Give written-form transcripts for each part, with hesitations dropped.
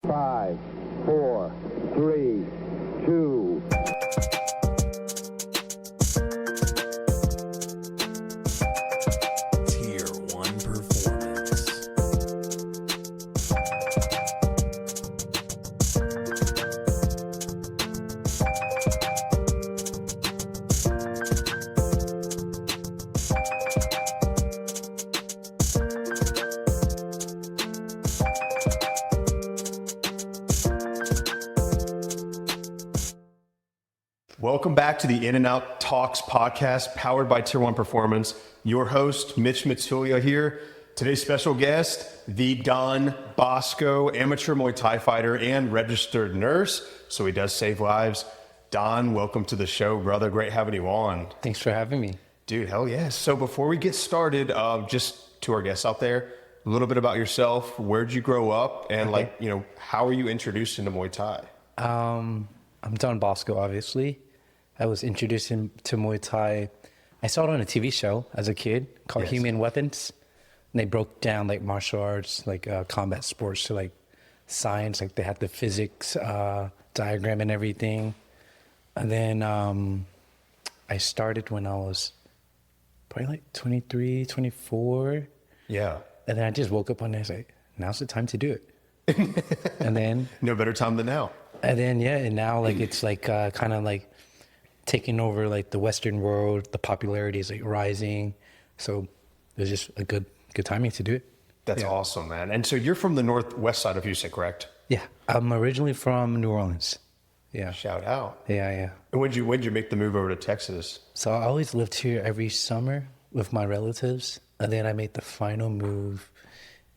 5, 4, 3, 2. Tier 1 performance. Welcome back to the In and Out Talks podcast powered by Tier 1 Performance. Your host, Mitch Matulia here. Today's special guest, the Donbosco amateur Muay Thai fighter and registered nurse. So he does save lives. Don, welcome to the show, brother. Great having you on. Thanks for having me. Dude, hell yes. So before we get started, just to our guests out there, a little bit about yourself. Where'd you grow up? And how were you introduced into Muay Thai? I'm Donbosco, obviously. I was introduced to Muay Thai. I saw it on a TV show as a kid called Human Weapons. And they broke down like martial arts, like combat sports to like science. Like they had the physics diagram and everything. And then I started when I was probably like 23, 24. Yeah. And then I just woke up one day and was like, now's the time to do it. And then No better time than now. And then, and now like it's like kind of like taking over like the Western world. The popularity is like rising. So it was just a good timing to do it. That's awesome, man. And so you're from the northwest side of Houston, correct? Yeah. I'm originally from New Orleans. Yeah. Shout out. Yeah. And when'd you make the move over to Texas? So I always lived here every summer with my relatives. And then I made the final move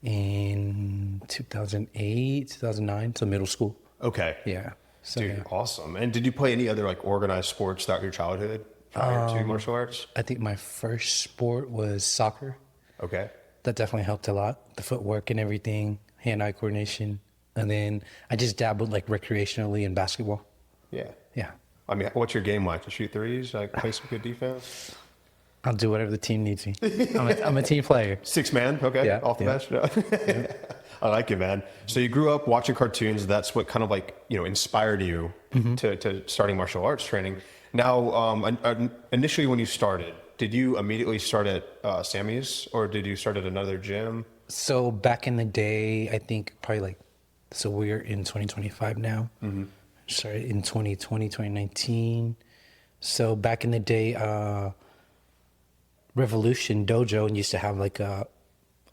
in 2008, 2009 to middle school. Okay. Yeah. So, Dude, awesome. And did you play any other like organized sports throughout your childhood prior to martial arts? I think my first sport was soccer. Okay. That definitely helped a lot. The footwork and everything, hand-eye coordination. And then I just dabbled like recreationally in basketball. Yeah. Yeah. I mean, what's your game like? To shoot threes? Like play some good defense? I'll do whatever the team needs me. I'm a team player. 6-man? Okay. Yeah, Off the bench? I like it, man. So you grew up watching cartoons. That's what kind of like, inspired you to starting martial arts training. Now, initially when you started, did you immediately start at Sammy's or did you start at another gym? So back in the day, I think probably so we're in 2025 now. Mm-hmm. Started in 2020, 2019. So back in the day, Revolution Dojo used to have like a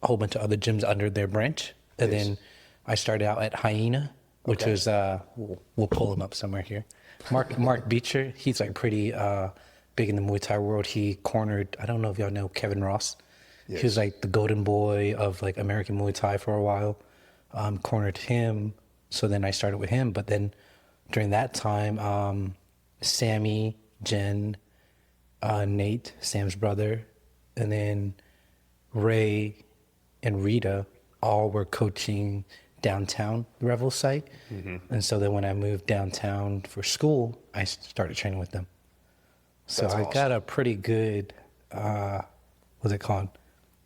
whole bunch of other gyms under their branch. And then I started out at Hyena, which was, we'll pull him up somewhere here. Mark Beecher, he's like pretty big in the Muay Thai world. He cornered, I don't know if y'all know Kevin Ross. Yes. He was like the golden boy of like American Muay Thai for a while. Cornered him. So then I started with him. But then during that time, Sammy, Jen, Nate, Sam's brother, and then Ray and Rita all were coaching downtown Revel site. Mm-hmm. And so then when I moved downtown for school, I started training with them. So That's I awesome. got a pretty good, what's it called?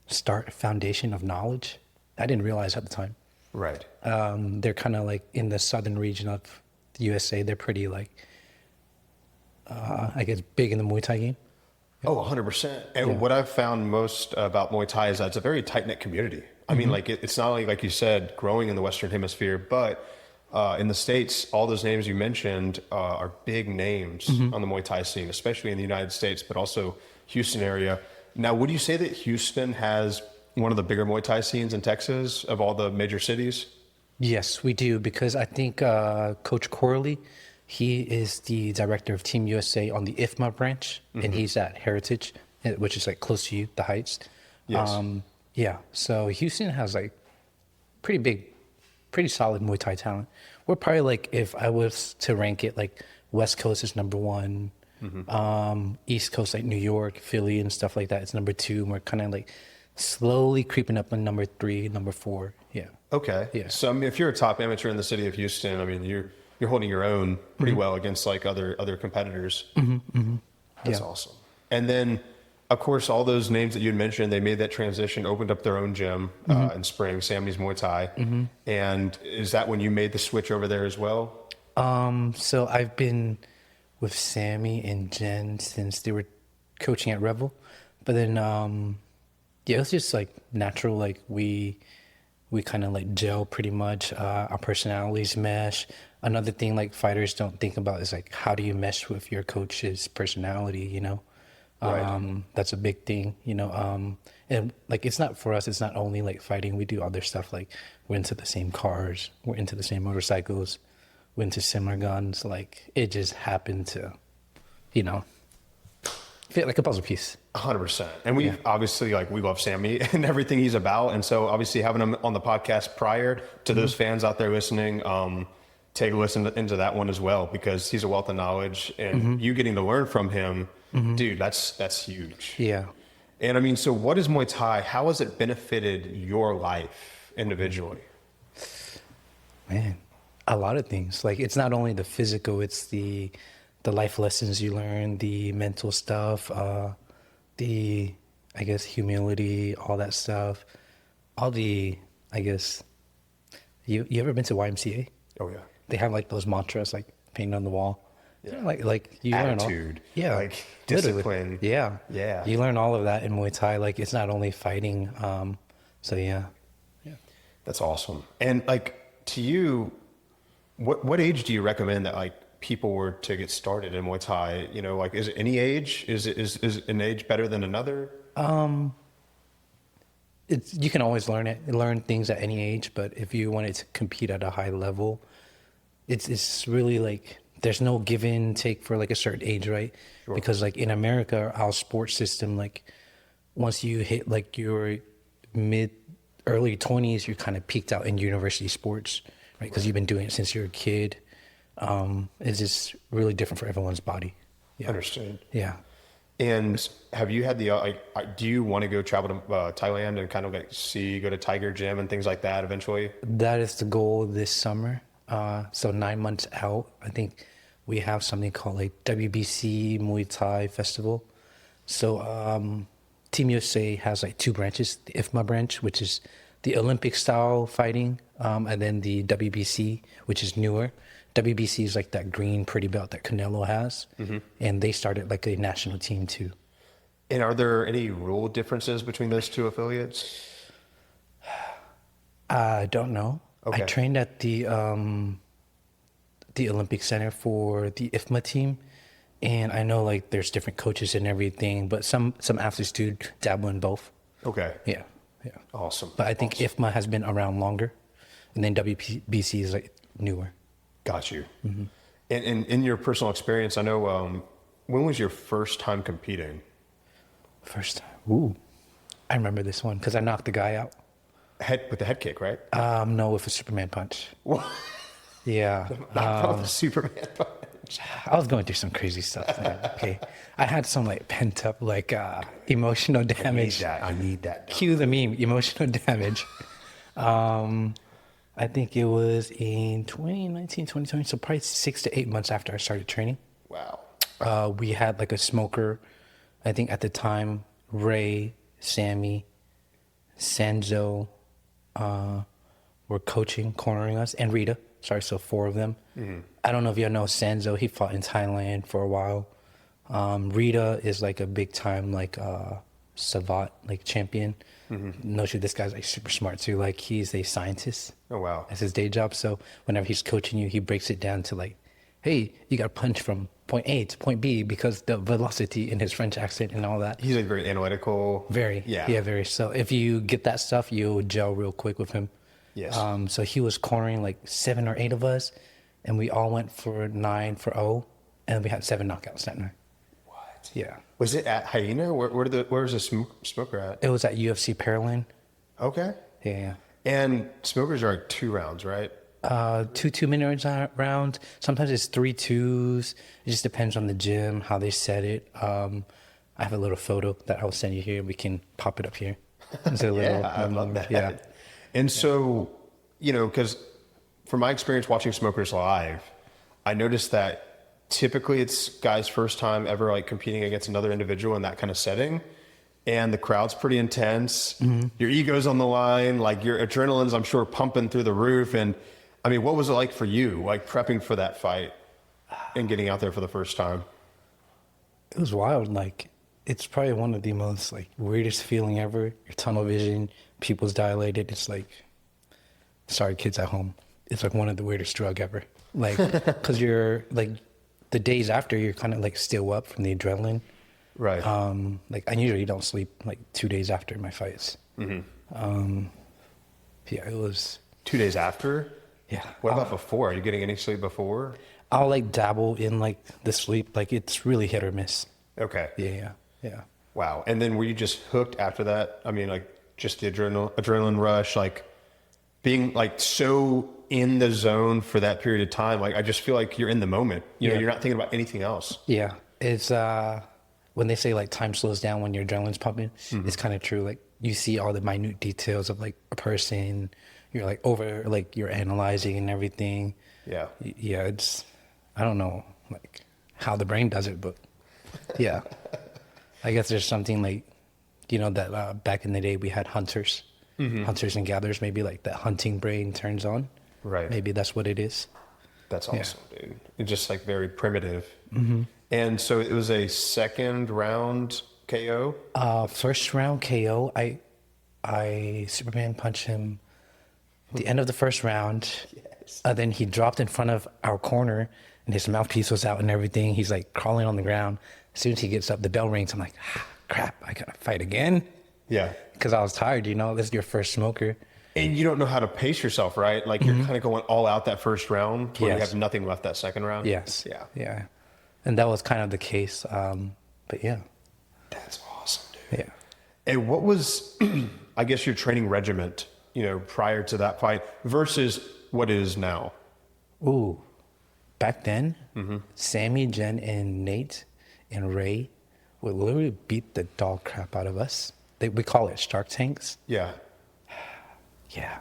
Foundation of knowledge. I didn't realize at the time. Right. They're kind of like in the southern region of the USA. They're pretty like, I guess, big in the Muay Thai game. Oh, 100%. And what I've found most about Muay Thai is that it's a very tight-knit community. I mean, like it's not only, like you said, growing in the Western Hemisphere, but in the States, all those names you mentioned are big names on the Muay Thai scene, especially in the United States, but also Houston area. Now, would you say that Houston has one of the bigger Muay Thai scenes in Texas of all the major cities? Yes, we do, because I think Coach Corley, he is the director of Team USA on the IFMA branch, and he's at Heritage, which is like close to you, the Heights. Yes. So Houston has like pretty solid Muay Thai talent. We're probably like, if I was to rank it, like West Coast is number one, East Coast like New York, Philly and stuff like that, it's number two. And we're kind of like slowly creeping up on number 3, number 4. Yeah. Okay. Yeah. So I mean, if you're a top amateur in the city of Houston, I mean, you're holding your own pretty well against like other competitors. That's awesome. And then of course, all those names that you had mentioned, they made that transition, opened up their own gym in spring, Sammy's Muay Thai. And is that when you made the switch over there as well? So I've been with Sammy and Jen since they were coaching at Revel. But then, yeah, it was just like natural. Like we kind of like gel pretty much. Our personalities mesh. Another thing like fighters don't think about is like, how do you mesh with your coach's personality, you know? Right. That's a big thing, you know. And like, it's not for us, it's not only like fighting. We do other stuff. Like we're into the same cars, we're into the same motorcycles, we're into similar guns. Like it just happened to, you know, fit like a puzzle piece. 100%. And we obviously, like, we love Sammy and everything he's about. And so obviously having him on the podcast prior to those fans out there listening, take a listen into that one as well, because he's a wealth of knowledge, and you getting to learn from him, dude, that's huge. Yeah. And I mean, so what is Muay Thai? How has it benefited your life individually? Man, a lot of things. Like it's not only the physical, it's the life lessons you learn, the mental stuff, the, I guess, humility, all that stuff, all the, I guess, you ever been to YMCA? Oh yeah. They have like those mantras like painted on the wall. Yeah. Like you Attitude, learn all, yeah, like literally. discipline. Yeah. Yeah. You learn all of that in Muay Thai. Like it's not only fighting. So yeah. That's awesome. And like, to you, what age do you recommend that like people were to get started in Muay Thai? You know, like, is it any age? Is an age better than another? You can always learn things at any age, but if you wanted to compete at a high level, it's really like there's no give and take for like a certain age, right? Sure. Because like in America, our sports system, like once you hit like your early 20s, you're kind of peaked out in university sports, right? Because you've been doing it since you're a kid. It's just really different for everyone's body. Yeah. Understood. Yeah. And have you had the do you want to go travel to Thailand and kind of like go to Tiger Gym and things like that eventually? That is the goal this summer. So 9 months out, I think we have something called like WBC Muay Thai Festival. So Team USA has like two branches: the IFMA branch, which is the Olympic style fighting, and then the WBC, which is newer. WBC is like that green pretty belt that Canelo has, and they started like a national team too. And are there any rule differences between those two affiliates? I don't know. Okay. I trained at the Olympic Center for the IFMA team, and I know like there's different coaches and everything, but some athletes do dabble in both. Okay. Yeah. Awesome. But I think IFMA has been around longer, and then WBC is like newer. Got you. And in your personal experience, I know, when was your first time competing? First time. Ooh. I remember this one because I knocked the guy out. With the head kick, right? No, with a Superman punch. What? Yeah. Not the Superman punch. I was going through some crazy stuff, man. Okay. I had some like pent up like emotional damage. I need that. Cue the meme, emotional damage. I think it was in 2019, 2020, so probably 6 to 8 months after I started training. Wow. We had like a smoker. I think at the time, Ray, Sammy, Sanzo were coaching, cornering us, and Rita. Sorry, so 4 of them. I don't know if y'all know Sanzo. He fought in Thailand for a while. Rita is like a big time like Savat like champion. No shit, this guy's like super smart too. Like he's a scientist. Oh wow. That's his day job. So whenever he's coaching you, he breaks it down to like, hey, you got to punch from point A to point B because the velocity in his French accent and all that. He's like very analytical. Very. Yeah, very. So if you get that stuff, you'll gel real quick with him. Yes. So he was cornering like 7 or 8 of us, and we all went for 9-0, and we had 7 knockouts that night. What? Yeah. Was it at Hyena? Where was the smoker at? It was at UFC Pearland. Okay. Yeah. And smokers are like 2 rounds, right? 2 2-minute rounds. Sometimes it's 3 2s. It just depends on the gym, how they set it. I have a little photo that I'll send you here. We can pop it up here. It's a little, I love that. Yeah. And so, you know, because from my experience watching smokers live, I noticed that typically it's guys' first time ever like competing against another individual in that kind of setting. and the crowd's pretty intense. Mm-hmm. Your ego's on the line, like your adrenaline's, I'm sure, pumping through the roof. And I mean, what was it like for you, like prepping for that fight and getting out there for the first time? It was wild. Like, it's probably one of the most like weirdest feeling ever. Your tunnel vision, pupils dilated. It's like, sorry, kids at home. It's like one of the weirdest drug ever. Like, because you're like, the days after, you're kind of like still up from the adrenaline. Right. Like I usually don't sleep like 2 days after my fights. Mm-hmm. Yeah, it was 2 days after? Yeah. What about before? Are you getting any sleep before? I'll like dabble in like the sleep. Like it's really hit or miss. Okay. Yeah. Wow. And then were you just hooked after that? I mean, like just the adrenaline rush, like being like so in the zone for that period of time. Like I just feel like you're in the moment. You know, you're not thinking about anything else. Yeah. It's when they say like time slows down when your adrenaline's pumping, it's kind of true. Like you see all the minute details of like a person. You're like you're analyzing and everything. Yeah. Yeah. It's, I don't know like how the brain does it, but yeah. I guess there's something like, you know, that back in the day we had hunters and gatherers. Maybe like that hunting brain turns on. Right. Maybe that's what it is. That's awesome, dude. It's just like very primitive. Mm-hmm. And so it was a second round KO? First round KO. I Superman punched him at the end of the first round. Yes. Then he dropped in front of our corner and his mouthpiece was out and everything. He's like crawling on the ground. As soon as he gets up, the bell rings. I'm like, crap, I gotta fight again. Yeah. Because I was tired, you know, this is your first smoker. And you don't know how to pace yourself, right? Like you're kind of going all out that first round where you Yes. have nothing left that second round. Yes. Yeah. Yeah. And that was kind of the case. But yeah. That's awesome, dude. Yeah. And what was, I guess, your training regiment, you know, prior to that fight versus what it is now? Ooh. Back then, Sammy, Jen, and Nate and Ray would literally beat the dog crap out of us. We call it shark tanks. Yeah. Yeah.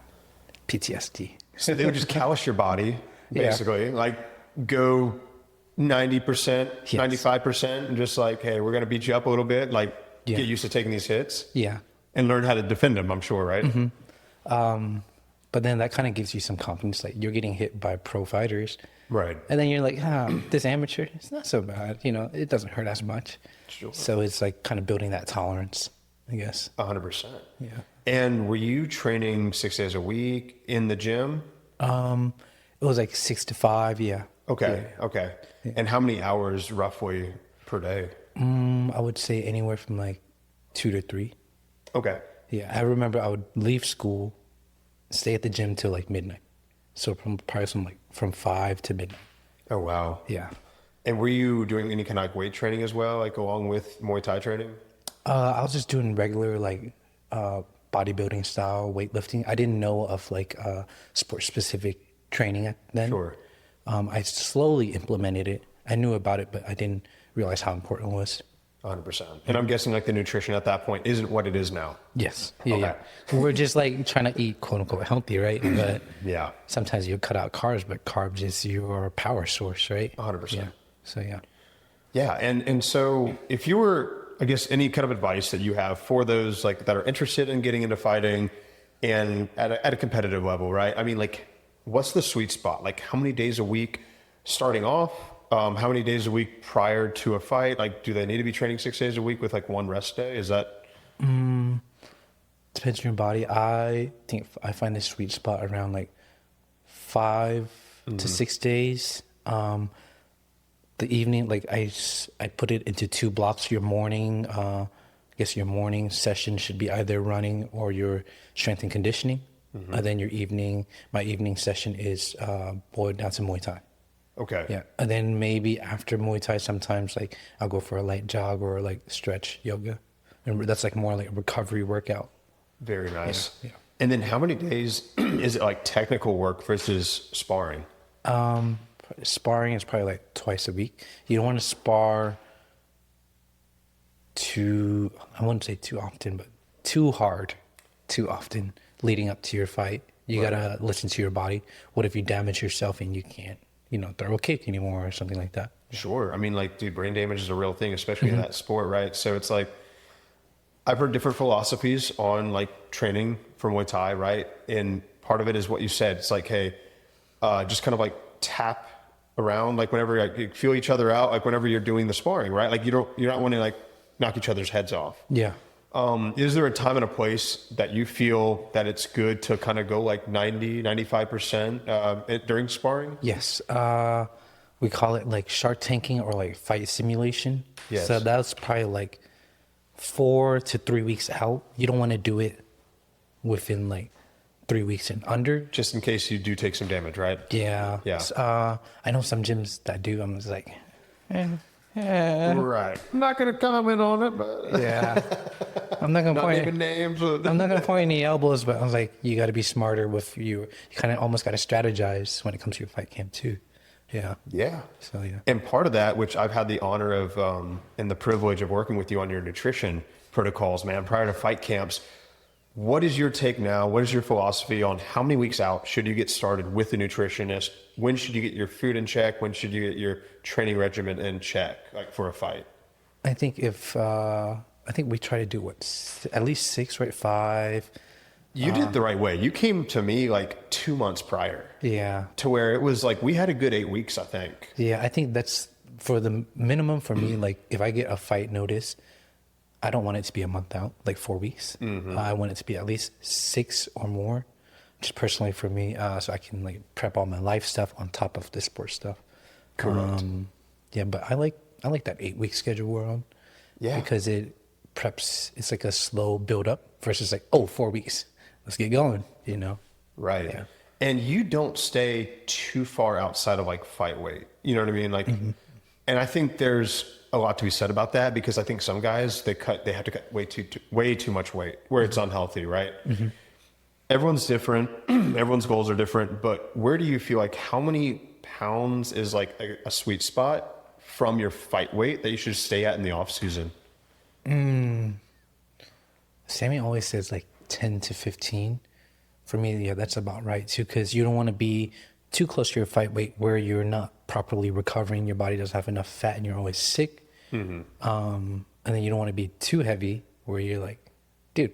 PTSD. So they would just callous your body, basically, like go 90%, Yes. 95%, and just like, hey, we're going to beat you up a little bit, like Yeah. get used to taking these hits Yeah. and learn how to defend them, I'm sure, right? But then that kind of gives you some confidence. Like you're getting hit by pro fighters. Right. And then you're like, this amateur, it's not so bad. You know, it doesn't hurt as much. Sure. So it's like kind of building that tolerance, I guess. 100%. Yeah. And were you training 6 days a week in the gym? It was like 6 to 5. Yeah. Okay. Okay. And how many hours roughly per day? I would say anywhere from like 2 to 3. Okay. Yeah. I remember I would leave school, stay at the gym till like midnight. So from 5 to midnight. Oh, wow. Yeah. And were you doing any kind of like weight training as well, like along with Muay Thai training? I was just doing regular like bodybuilding style weightlifting. I didn't know of like sport specific training then. Sure. I slowly implemented it. I knew about it, but I didn't realize how important it was. 100%. And I'm guessing like the nutrition at that point isn't what it is now. Yes. Yeah. Okay. Yeah. We're just like trying to eat quote unquote healthy, right? But Yeah. sometimes you cut out carbs, but carbs is your power source, right? 100%. Yeah. So yeah. Yeah. And so if you were, I guess, any kind of advice that you have for those like that are interested in getting into fighting and at a competitive level, right? I mean, like, what's the sweet spot? Like how many days a week starting off? How many days a week prior to a fight? Like, do they need to be training 6 days a week with like one rest day? Is that? Depends on your body. I think I find the sweet spot around like 5 to 6 days. The evening, like I put it into 2 blocks. Your morning, I guess your morning session should be either running or your strength and conditioning. And then my evening session is boiled down to Muay Thai. Okay. Yeah. And then maybe after Muay Thai, sometimes like I'll go for a light jog or like stretch yoga. And that's like more like a recovery workout. Very nice. Yeah. And then how many days is it like technical work versus sparring? Sparring is probably like twice a week. You don't want to spar I wouldn't say too often, but too hard, too often leading up to your fight. You got to listen to your body. What if you damage yourself and you can't, throw a kick anymore or something like that? Sure. I mean, like, dude, brain damage is a real thing, especially in that sport, right? So it's like, I've heard different philosophies on like training for Muay Thai, right? And part of it is what you said. It's like, hey, just kind of like tap around, like whenever like, you feel each other out, like whenever you're doing the sparring, right? Like you're not wanting to like knock each other's heads off. Yeah. Is there a time and a place that you feel that it's good to kind of go like 95% during sparring? Yes. We call it like shark tanking or like fight simulation. Yes. So that's probably like 4 to 3 weeks out. You don't want to do it within like 3 weeks and under. Just in case you do take some damage, right? Yeah. Yeah. I know some gyms that do. I'm just like, Right. I'm not going to comment on it, but yeah. I'm not gonna not naming names. I'm not gonna point any elbows, but I was like, you got to be smarter with you. You kind of almost got to strategize when it comes to your fight camp too. Yeah. Yeah. So yeah. And part of that, which I've had the honor of and the privilege of working with you on your nutrition protocols, man, prior to fight camps, what is your take now? What is your philosophy on how many weeks out should you get started with the nutritionist? When should you get your food in check? When should you get your training regimen in check, like for a fight? I think I think we try to do at least 6, right? 5. You did the right way. You came to me like 2 months prior. Yeah. To where it was like we had a good 8 weeks, I think. Yeah, I think that's for the minimum for me. Like if I get a fight notice, I don't want it to be a month out, like 4 weeks. I want it to be at least 6 or more, just personally for me, so I can like prep all my life stuff on top of the sports stuff. Correct. Yeah, but I like that 8-week schedule we're on. Yeah. Because it preps. It's like a slow build up versus like 4 weeks. Let's get going. You know. Right. Yeah. And you don't stay too far outside of like fight weight. You know what I mean? Like, and I think there's a lot to be said about that because I think some guys they have to cut way too much weight where it's unhealthy, right? Everyone's different. Everyone's goals are different. But where do you feel like how many pounds is like a sweet spot from your fight weight that you should stay at in the off season? Sammy always says like 10 to 15. For me, yeah, that's about right too, because you don't want to be too close to your fight weight where you're not properly recovering, your body doesn't have enough fat, and you're always sick. And then you don't want to be too heavy where you're like, dude,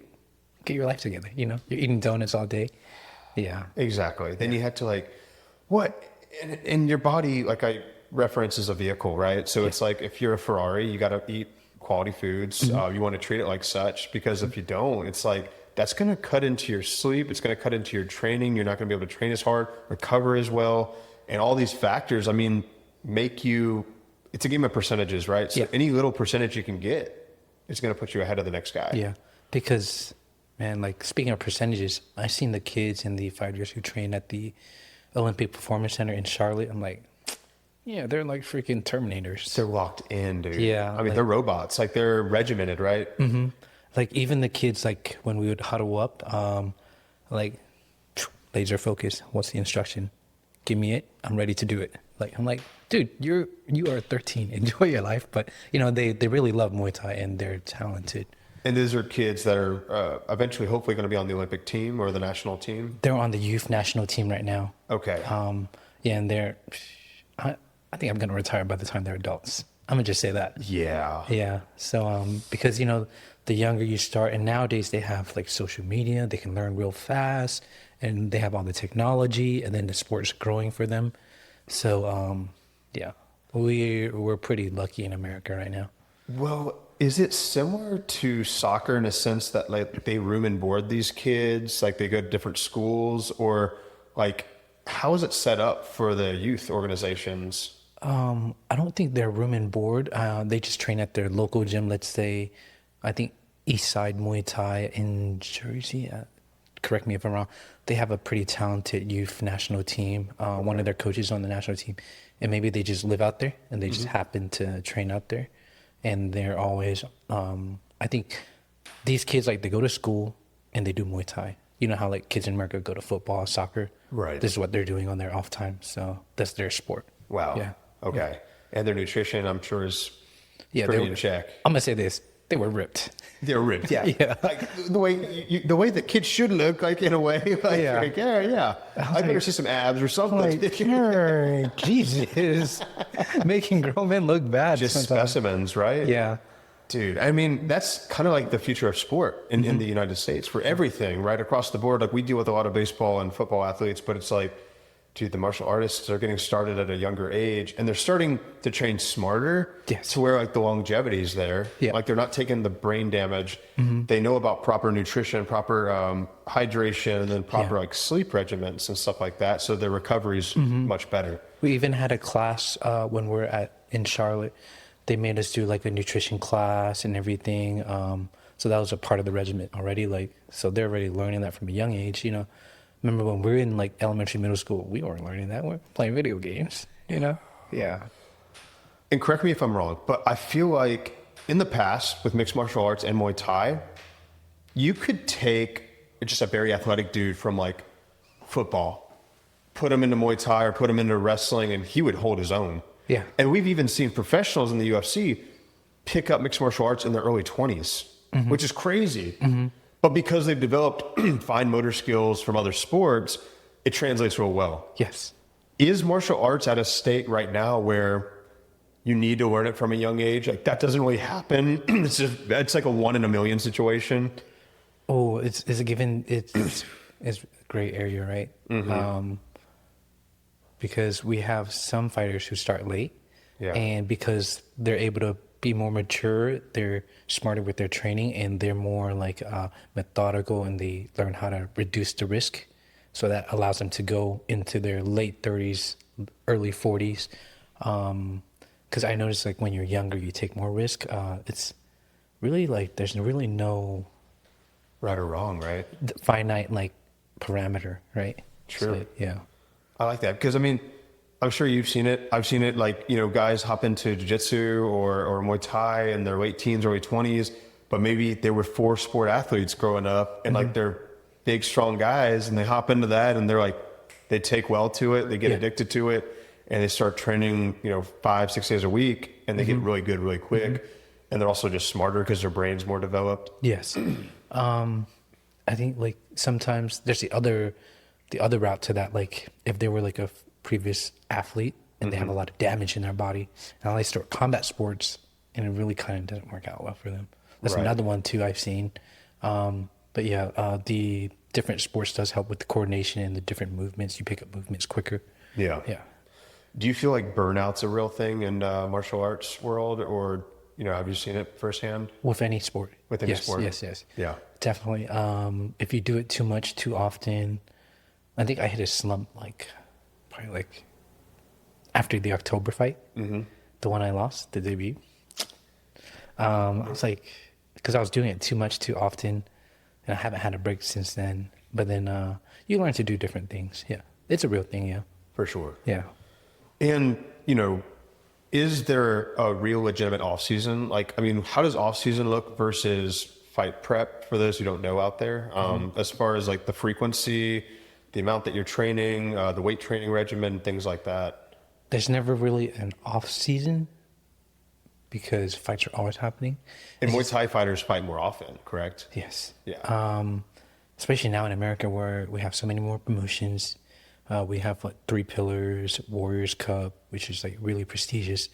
get your life together. You know, you're eating donuts all day. Yeah, Exactly. Then you have to like, what? And your body, like I reference, is a vehicle, right? So it's like if you're a Ferrari, you got to eat quality foods. You want to treat it like such because if you don't, it's like that's going to cut into your sleep. It's going to cut into your training. You're not going to be able to train as hard, recover as well. And all these factors, I mean, make you, it's a game of percentages, right? So any little percentage you can get, it's going to put you ahead of the next guy. yeah. Because, man, like speaking of percentages, I've seen the kids and the fighters who train at the Olympic Performance Center in Charlotte. I'm like, yeah, they're like freaking Terminators. They're locked in, dude. Yeah, I mean, like- they're robots. Like they're regimented, right? Like even the kids, like when we would huddle up, like laser focus. What's the instruction? Give me it. I'm ready to do it. Like I'm like, dude, you are 13. Enjoy your life. But you know, they really love Muay Thai and they're talented. And these are kids that are eventually, hopefully, going to be on the Olympic team or the national team. They're on the youth national team right now. Okay. Yeah, and I think I'm gonna retire by the time they're adults. I'm gonna just say that. Yeah. Yeah. So, because, you know, the younger you start, and nowadays they have like social media, they can learn real fast, and they have all the technology, and then the sport's growing for them. So, yeah, we're pretty lucky in America right now. Well, is it similar to soccer in a sense that like they room and board these kids, like they go to different schools, or like how is it set up for the youth organizations? I don't think they're room and board. They just train at their local gym. Let's say, I think East Side Muay Thai in Jersey. Correct me if I'm wrong. They have a pretty talented youth national team. One of their coaches on the national team, and maybe they just live out there and they just happen to train out there. And they're always, I think these kids, like they go to school and they do Muay Thai. You know how like kids in America go to football, soccer. Right. This is what they're doing on their off time. So that's their sport. Wow. Yeah. Okay. And their nutrition, I'm sure, is Yeah, pretty in check. I'm gonna say this: they were ripped. They're ripped. Yeah. Yeah. Like the way that kids should look, like in a way. Like, Yeah. like, yeah. I better see some abs or something. Jesus, making grown men look bad. Just sometimes. specimens, right? Yeah, Dude, I mean, that's kind of like the future of sport in the United States for everything, right across the board. Like we deal with a lot of baseball and football athletes, but it's like, dude, the martial artists are getting started at a younger age and they're starting to train smarter Yes. to where like the longevity is there. Yeah. Like they're not taking the brain damage. They know about proper nutrition, proper hydration, and then proper like sleep regimens and stuff like that. So their recovery's much better. We even had a class when we were in Charlotte. They made us do like a nutrition class and everything. So that was a part of the regimen already. Like, so they're already learning that from a young age. You know, remember when we were in like elementary, middle school, we weren't learning that. We're playing video games. You know? Yeah. And correct me if I'm wrong, but I feel like in the past with mixed martial arts and Muay Thai, you could take just a very athletic dude from like football, put him into Muay Thai or put him into wrestling, and he would hold his own. Yeah. And we've even seen professionals in the UFC pick up mixed martial arts in their early 20s, which is crazy. But because they've developed fine motor skills from other sports, it translates real well. Yes. Is martial arts at a state right now where you need to learn it from a young age? Like that doesn't really happen. It's like a 1 in a million situation. Oh, it's a given. It's a gray area, right? Because we have some fighters who start late, and because they're able to be more mature, they're smarter with their training, and they're more like methodical, and they learn how to reduce the risk. So that allows them to go into their late 30s, early 40s. Because I noticed like when you're younger, you take more risk. It's really like there's really no Right or wrong, right? finite like parameter, right? True. So, yeah. I like that because I mean, I'm sure you've seen it. I've seen it like, you know, guys hop into jiu-jitsu or Muay Thai in their late teens, early 20s, but maybe they were 4 sport athletes growing up and like they're big, strong guys and they hop into that and they're like, they take well to it, they get addicted to it and they start training, you know, 5-6 days a week and they get really good really quick. And they're also just smarter because their brain's more developed. Yes. I think like sometimes there's the other route to that. Like if they were like a previous athlete and they have a lot of damage in their body and now they start combat sports and it really kind of doesn't work out well for them. That's another one too I've seen. But yeah, the different sports does help with the coordination and the different movements. You pick up movements quicker. Yeah. Yeah. Do you feel like burnout's a real thing in martial arts world or, you know, have you seen it firsthand? With any sport. With any yes, sport? Yes. Yeah. Definitely. If you do it too much, too often, I think I hit a slump probably like after the October fight, the one I lost, the debut. I was like, because I was doing it too much, too often, and I haven't had a break since then. But then you learn to do different things. Yeah, it's a real thing. Yeah, For sure. yeah. And, you know, is there a real legitimate off season? Like, I mean, how does off season look versus fight prep for those who don't know out there? As far as like the frequency, the amount that you're training, the weight training regimen, things like that. There's never really an off season because fights are always happening. And Muay Thai fighters fight more often, correct? Yes. Yeah. Especially now in America where we have so many more promotions. We have like 3 Pillars, Warriors Cup, which is like really prestigious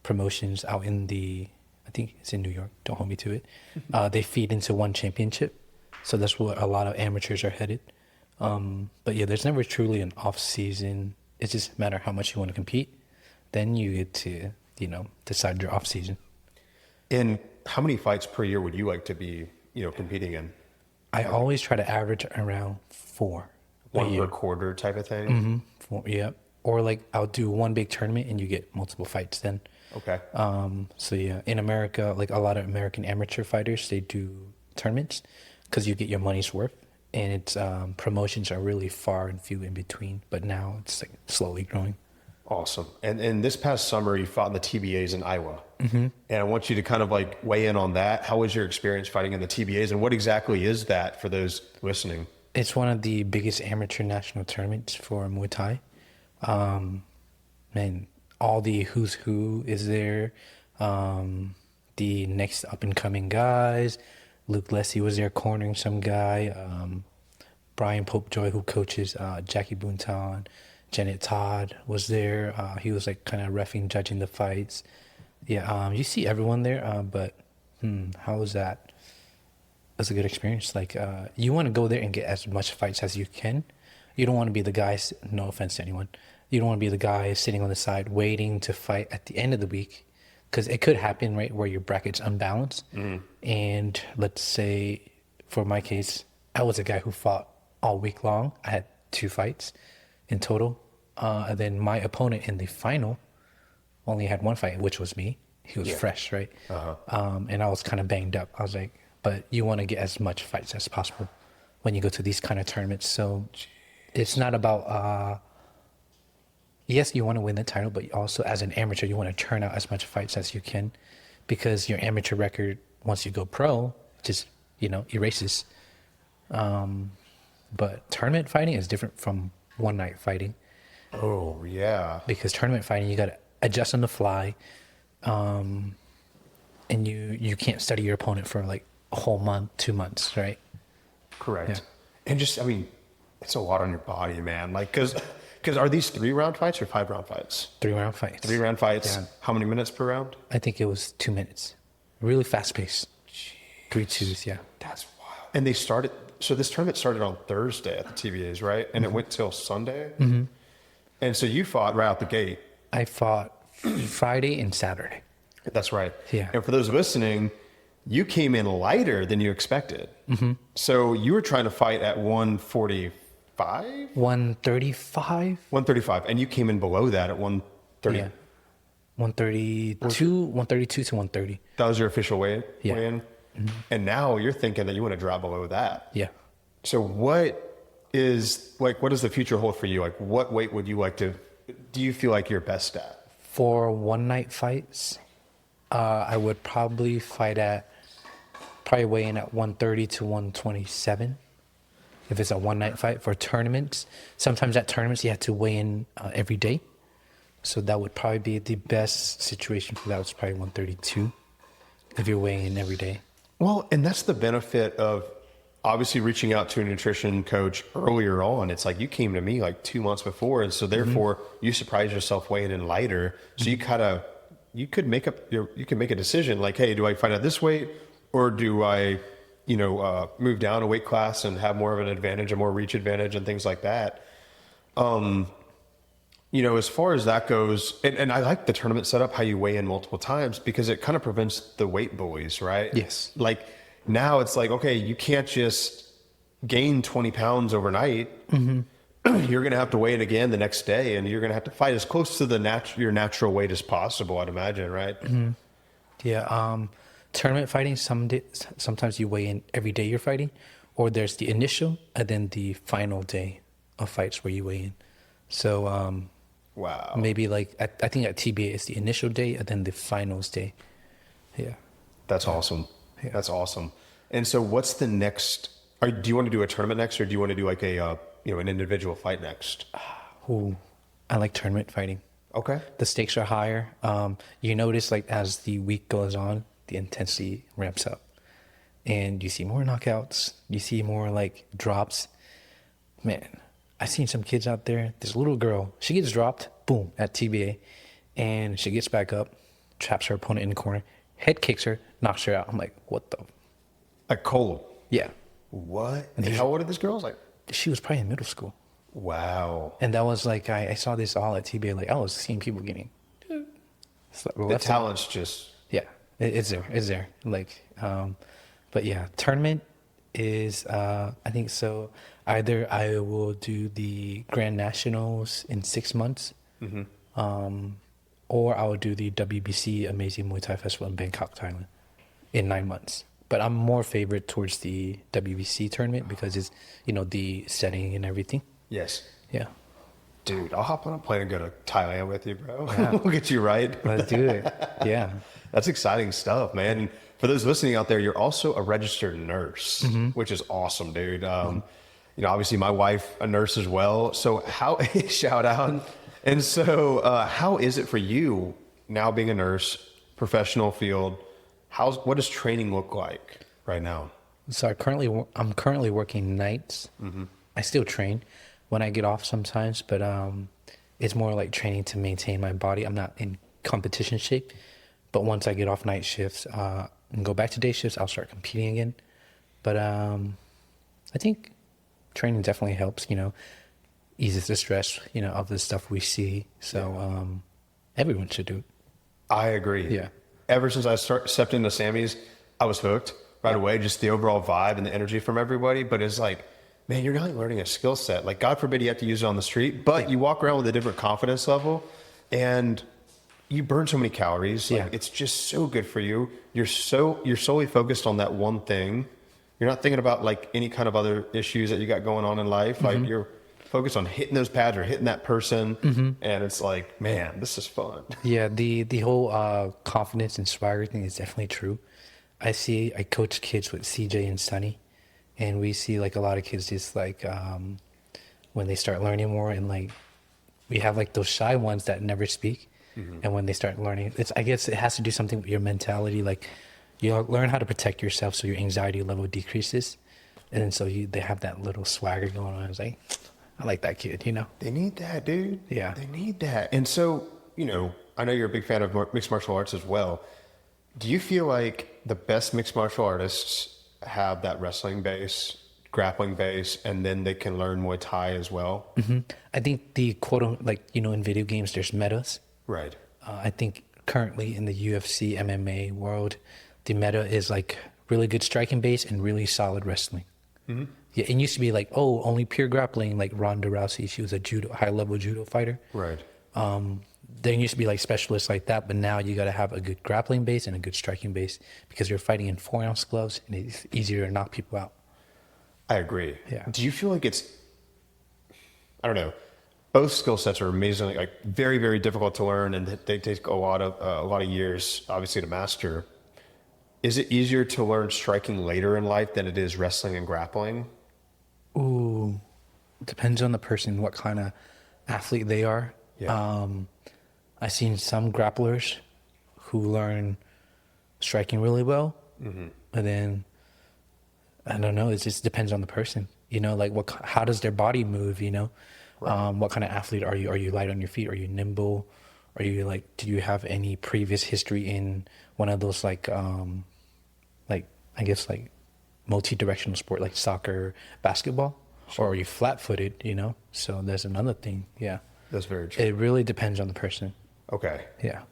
promotions out in I think it's in New York. Don't hold me to it. They feed into one championship. So that's where a lot of amateurs are headed. But yeah, there's never truly an off season. It's just a matter of how much you want to compete. Then you get to, you know, decide your off season. And how many fights per year would you like to be, you know, competing in? I always try to average around 4. One per quarter type of thing? 4, yeah. Or like I'll do one big tournament and you get multiple fights then. Okay. So yeah, in America, like a lot of American amateur fighters, they do tournaments because you get your money's worth. And it's promotions are really far and few in between. But now it's like slowly growing. Awesome. And this past summer, you fought in the TBAs in Iowa. And I want you to kind of like weigh in on that. How was your experience fighting in the TBAs? And what exactly is that for those listening? It's one of the biggest amateur national tournaments for Muay Thai. Man, all the who's who is there. The next up-and-coming guys. Luke Leslie was there cornering some guy. Brian Popejoy, who coaches Jackie Boonton. Janet Todd was there. He was like kind of reffing, judging the fights. Yeah, you see everyone there, but How was that? That's a good experience. Like, you want to go there and get as much fights as you can. You don't want to be the guy, no offense to anyone, you don't want to be the guy sitting on the side waiting to fight at the end of the week. Because it could happen, right, where your bracket's unbalanced. And let's say, for my case, I was a guy who fought all week long. I had 2 fights in total. And then my opponent in the final only had 1 fight, which was me. He was fresh, right? And I was kind of banged up. I was like, but you want to get as much fights as possible when you go to these kind of tournaments. So it's not about, yes, you want to win the title, but also as an amateur, you want to turn out as much fights as you can, because your amateur record, once you go pro, just, erases. But tournament fighting is different from one night fighting. Oh, yeah. Because tournament fighting, you got to adjust on the fly. And you can't study your opponent for like a whole month, 2 months, right? Correct. Yeah. And just, it's a lot on your body, man. Like, because are these 3-round fights or 5-round fights? 3-round fights. 3-round fights. Yeah. How many minutes per round? I think it was 2 minutes. Really fast paced. 3 twos, yeah. That's wild. And so this tournament started on Thursday at the TBAs, right? And it went till Sunday? Mm-hmm. And so you fought right out the gate. I fought Friday and Saturday. That's right. Yeah. And for those listening, you came in lighter than you expected. Mm-hmm. So you were trying to fight at 145? 135? 135. And you came in below that at 130. Yeah. 132 to 130. That was your official weigh-in? Yeah. Weigh-in? Mm-hmm. And now you're thinking that you want to drop below that. Yeah. So what does the future hold for you? Like, what weight would you like to, do you feel like you're best at? For one night fights, I would probably weigh in at 130 to 127. If it's a one night fight. For tournaments, sometimes at tournaments you have to weigh in every day. So that would probably be the best situation for that. Was probably 132 if you're weighing in every day. Well, and that's the benefit of obviously reaching out to a nutrition coach earlier on. It's like you came to me like 2 months before, and so therefore you surprised yourself weighing in lighter. So you could make a decision like, hey, do I fight at this weight, or do I, move down a weight class and have more of an advantage, a more reach advantage, and things like that. As far as that goes, and I like the tournament setup, how you weigh in multiple times, because it kind of prevents the weight bullies, right? Yes. Like now it's like, okay, you can't just gain 20 pounds overnight. Mm-hmm. You're going to have to weigh in again the next day, and you're going to have to fight as close to your natural weight as possible, I'd imagine, right? Mm-hmm. Yeah. Tournament fighting, sometimes you weigh in every day you're fighting, or there's the initial and then the final day of fights where you weigh in. So, wow. Maybe like, I think at TBA it's the initial day and then the finals day. Yeah. That's awesome. Yeah. That's awesome. And so what's the next, do you want to do a tournament next, or do you want to do like an individual fight next? Ooh, I like tournament fighting. Okay. The stakes are higher. You notice like as the week goes on, the intensity ramps up and you see more knockouts. You see more like drops. Man, I've seen some kids out there. This little girl, she gets dropped, boom, at TBA, and she gets back up, traps her opponent in the corner, head kicks her, knocks her out. I'm like, what the? Like cold. Yeah. What? And how old are these girls? Like, she was probably in middle school. Wow. And that was like, I saw this all at TBA. Like, I was seeing people getting. The talent's just. Yeah, it's there. Like, but yeah, tournament is, I think so. Either I will do the Grand Nationals in 6 months, or I will do the WBC Amazing Muay Thai Festival in Bangkok, Thailand in 9 months. But I'm more favored towards the WBC tournament because it's, the setting and everything. Yes. Yeah. Dude, I'll hop on a plane and go to Thailand with you, bro. Yeah. We'll get you right. Let's do it. Yeah. That's exciting stuff, man. And for those listening out there, you're also a registered nurse, which is awesome, dude. Obviously my wife, a nurse as well. So shout out. And so how is it for you now being a nurse, professional field? What does training look like right now? So I'm currently working nights. Mm-hmm. I still train when I get off sometimes, but it's more like training to maintain my body. I'm not in competition shape, but once I get off night shifts, and go back to day shifts, I'll start competing again. But I think training definitely helps, eases the stress, of the stuff we see. So everyone should do it. I agree. Yeah. Ever since I stepped into Sammy's, I was hooked right away. Just the overall vibe and the energy from everybody. But it's like, man, you're not learning a skill set. Like, God forbid you have to use it on the street, but you walk around with a different confidence level, and you burn so many calories. Like, it's just so good for you. You're solely focused on that one thing. You're not thinking about like any kind of other issues that you got going on in life. Like, you're focused on hitting those pads or hitting that person, and it's like, man, this is fun. Yeah, the whole confidence and swagger thing is definitely true. I coach kids with CJ and Sunny, and we see like a lot of kids just like when they start learning more, and like we have like those shy ones that never speak, and when they start learning, I guess it has to do something with your mentality. Like, you learn how to protect yourself so your anxiety level decreases, and then so they have that little swagger going on. It's like, I like that kid, They need that, dude. Yeah. They need that. And so, I know you're a big fan of mixed martial arts as well. Do you feel like the best mixed martial artists have that wrestling base, grappling base, and then they can learn Muay Thai as well? I think the in video games, there's metas. Right. I think currently in the UFC MMA world, the meta is like really good striking base and really solid wrestling. Yeah, it used to be like, only pure grappling, like Ronda Rousey. She was a high-level judo fighter. Right. There used to be like specialists like that, but now you got to have a good grappling base and a good striking base because you're fighting in 4-ounce gloves and it's easier to knock people out. I agree. Yeah. Do you feel like I don't know, both skill sets are amazingly, like, very, very difficult to learn, and they take a lot of years, obviously, to master. Is it easier to learn striking later in life than it is wrestling and grappling? Ooh, depends on the person, what kind of athlete they are. Yeah. I've seen some grapplers who learn striking really well, and then I don't know. It just depends on the person. Like how does their body move? Right. What kind of athlete are you? Are you light on your feet? Are you nimble? Are you do you have any previous history in one of those I guess multi-directional sport like soccer, basketball, or are you flat-footed? So there's another thing. Yeah, That's very true. it really depends on the person. Okay. Yeah.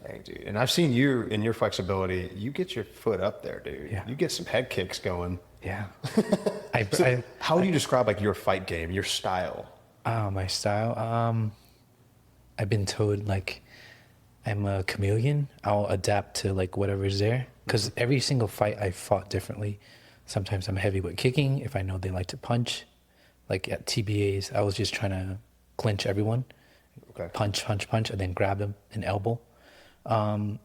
Dang, dude. And I've seen you in your flexibility. You get your foot up there, dude. Yeah. You get some head kicks going. Yeah. How do you describe like your fight game, your style? My style. I've been told like I'm a chameleon. I'll adapt to like whatever's there. Because every single fight I fought differently. Sometimes I'm heavy with kicking if I know they like to punch. Like at TBAs, I was just trying to clinch everyone. Okay. Punch, and then grab them and elbow.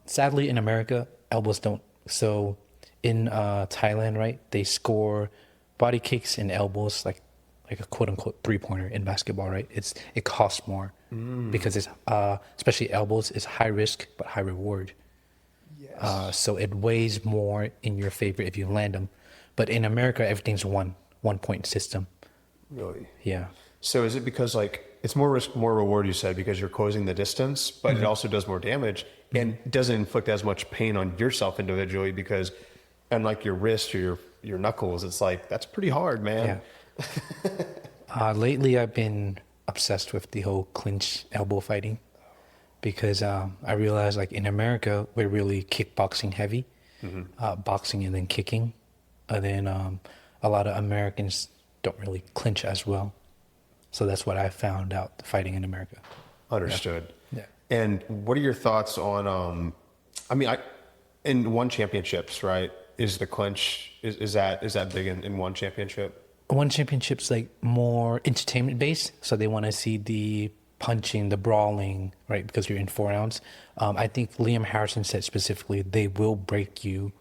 Sadly, in America, elbows don't. So in Thailand, right, they score body kicks and elbows like a quote unquote 3-pointer in basketball, right? It costs more because it's especially elbows is high risk but high reward. Yes. So it weighs more in your favor if you land them. But in America, everything's one point system. Really? Yeah. So is it because like it's more risk, more reward, you said, because you're closing the distance, but it also does more damage and doesn't inflict as much pain on yourself individually because unlike your wrist or your knuckles, it's like, that's pretty hard, man. Yeah. Lately, I've been obsessed with the whole clinch elbow fighting because I realized like in America, we're really kickboxing heavy, boxing and then kicking. And then a lot of Americans don't really clinch as well. So that's what I found out fighting in America. Understood. Yeah. And what are your thoughts on, in one championships, right? Is the clinch, is that big in one championship? One championship's like more entertainment based. So they want to see the punching, the brawling, right? Because you're in 4-ounce. I think Liam Harrison said specifically, they will break you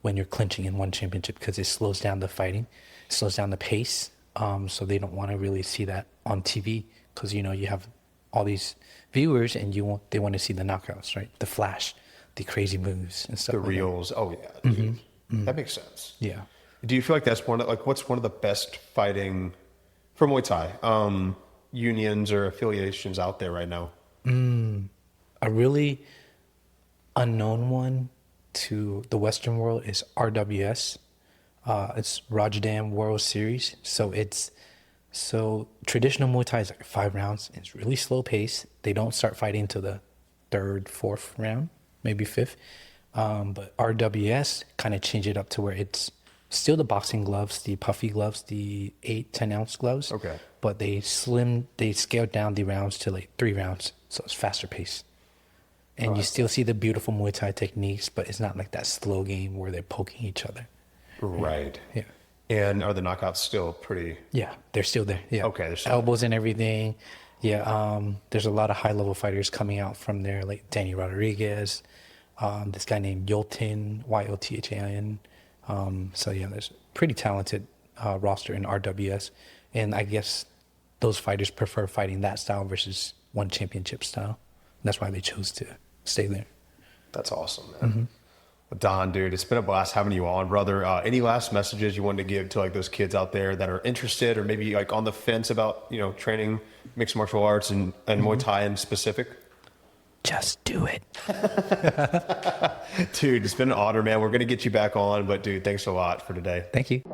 when you're clinching in one championship because it slows down the fighting, it slows down the pace. So they don't want to really see that on TV because, you have all these viewers and they want to see the knockouts, right? The flash, the crazy moves and stuff. The reels. Oh, yeah. Dude. That makes sense. Yeah. Do you feel like that's what's one of the best fighting for Muay Thai unions or affiliations out there right now? A really unknown one to the Western world is RWS. It's Rotterdam World Series. So traditional Muay Thai is like 5 rounds. It's really slow pace. They don't start fighting until the 3rd, 4th round, maybe 5th. But RWS kind of changed it up to where it's still the boxing gloves, the puffy gloves, the 8-10 ounce gloves. Okay. But they scaled down the rounds to like 3 rounds. So it's faster pace. And you still see the beautiful Muay Thai techniques, but it's not like that slow game where they're poking each other. Right. Yeah. And are the knockouts still pretty? Yeah, they're still there. Yeah. Okay, they're still elbows and everything. Yeah. There's a lot of high level fighters coming out from there, like Danny Rodriguez, this guy named Yoltin, Yothain. So yeah, there's a pretty talented roster in RWS, and I guess those fighters prefer fighting that style versus one championship style. That's why they chose to stay there. That's awesome, man. Don, dude, it's been a blast having you on, brother. Any last messages you wanted to give to like those kids out there that are interested or maybe like on the fence about, you know, training mixed martial arts and Muay Thai in specific? Just do it. Dude, it's been an honor, man. We're going to get you back on, but dude, thanks a lot for today. Thank you. 5,